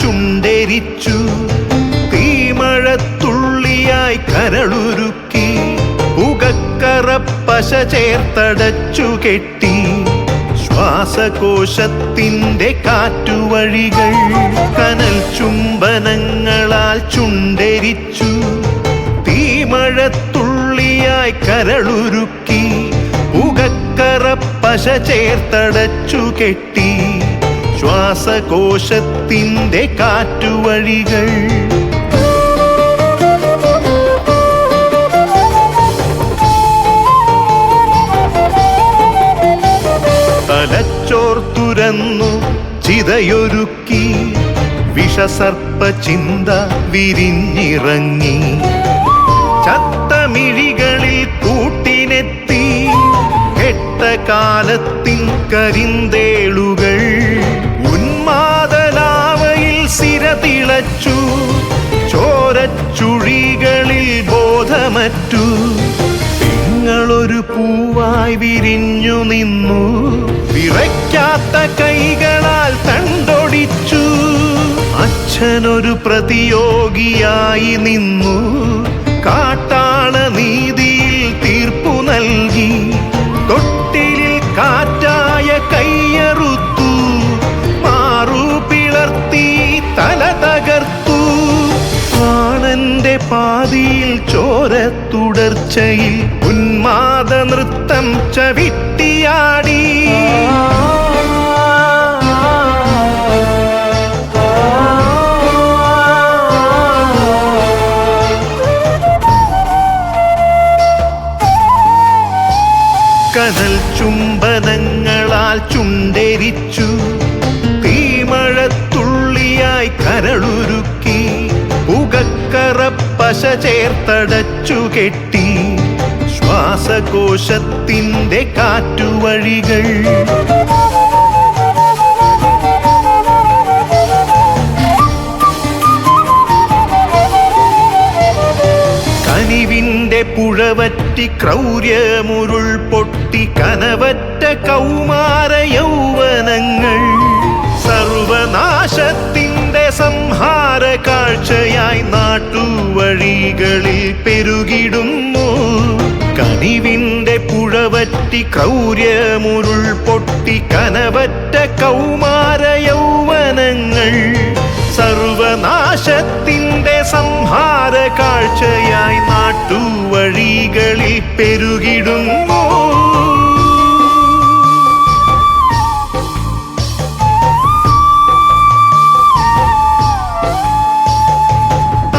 ചുണ്ടെരിച്ചു, തീമഴത്തുള്ളിയായി കരളുരുക്കി, പുകക്കറപ്പശ ചേർത്തടച്ചു കെട്ടി, ശ്വാസകോശത്തിൻ്റെ കാറ്റുവഴികൾ കനൽ ചുംബനങ്ങളാൽ ചുണ്ടെരിച്ചു, തീമഴത്തുള്ളിയായി കരളുരുക്കി, പുകക്കറപ്പശ ചേർത്തടച്ചു കെട്ടി, ശ്വാസകോശത്തിൻ്റെ കാറ്റുവഴികൾ. തലച്ചോർ തുരന്നു ചിതയൊരുക്കി, വിഷസർപ്പ ചിന്ത വിരിഞ്ഞിറങ്ങി, ചത്തമിഴികളിൽ കൂട്ടിനെത്തി, കെട്ട കാലത്തിൻ കരിന്തേളുകൾ, ഉന്മാദലാവയിൽ സിരതിളച്ചു, ചോരച്ചുഴികളിൽ ബോധമറ്റു, നിങ്ങളൊരു പൂവായി വിരിഞ്ഞു നിന്നു, വിറയ്ക്കാത്ത കൈകളാൽ തണ്ടൊടിച്ചു, അച്ഛനൊരു പ്രതിയോഗിയായി നിന്നു, കാട്ടാള നീതിയിൽ തീർപ്പു നൽകി, തൊട്ടിലിൽ കാറ്റായ കയ്യറുത്തു, മാറു പിളർത്തി തല തകർത്തു, പ്രാണന്റെ പാതിയിൽ ചോരത്തുടർച്ചയിൽ ഉന്മാദ നൃത്തം ചവിട്ടിയാടി. കനൽ ചുംബനങ്ങളാൽ ചുണ്ടെരിച്ചു, തീമഴത്തുള്ളിയായി കരളുരുക്കി, പുകക്കറപ്പശ ചേർത്തടച്ചു കെട്ടി, ശ്വാസകോശത്തിൻ്റെ കാറ്റുവഴികൾ. കനിവിൻ്റെ പുഴവറ്റി ക്രൗര്യമുരുൾ പൊട്ടി, കനവറ്റ കൗമാര യൗവനങ്ങൾ, സർവനാശത്തിൻ്റെ സംഹാര കാഴ്ചയായി നാട്ടുവഴികളിൽ പെരുകിടുന്നു. കനിവിൻ്റെ പുഴവറ്റി ക്രൗര്യമുരുൾ പൊട്ടി, കനവറ്റ കൗമാര യൗവനങ്ങൾ, സർവനാശത്തിൻ്റെ സംഹാര കാഴ്ചയായി നാട്ടുവഴികളിൽ പെരുകിടുന്നു.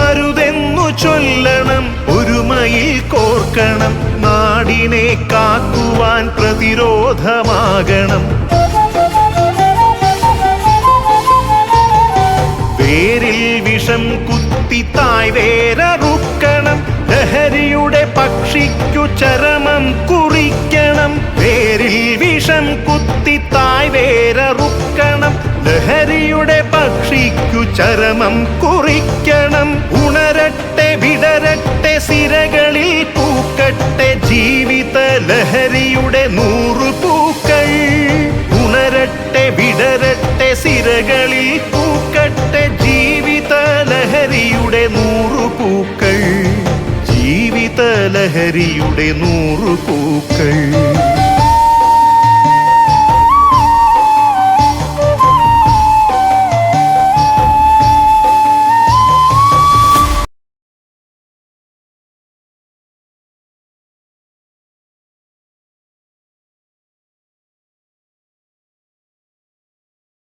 അരുതെന്നു ചൊല്ലണം, ഒരുമയിൽ കോർക്കണം, നാടിനെ കാക്കുവാൻ പ്രതിരോധമാകണം. വേരിൽ വിഷം കുത്തി തായ് വേരറുക്കണം, ലഹരിയുടെ പക്ഷിക്കു ചരമം കുറിക്കണം. വേരിൽ വിഷം കുത്തി തായ് വേരറുക്കണം, ലഹരിയുടെ പക്ഷിക്കു ചരമം കുറിക്കണം. ഉണരട്ടെ വിടരട്ടെ സിരകളിൽ പൂക്കട്ടെ, ജീവിത ലഹരിയുടെ 100 പൂക്കൾ. ഉണരട്ടെ വിടരട്ടെ സിരകളിൽ പൂക്കട്ടെ, ജീവിത ലഹരിയുടെ 100 പൂക്കൾ, ജീവിത ലഹരിയുടെ 100 പൂക്കൾ.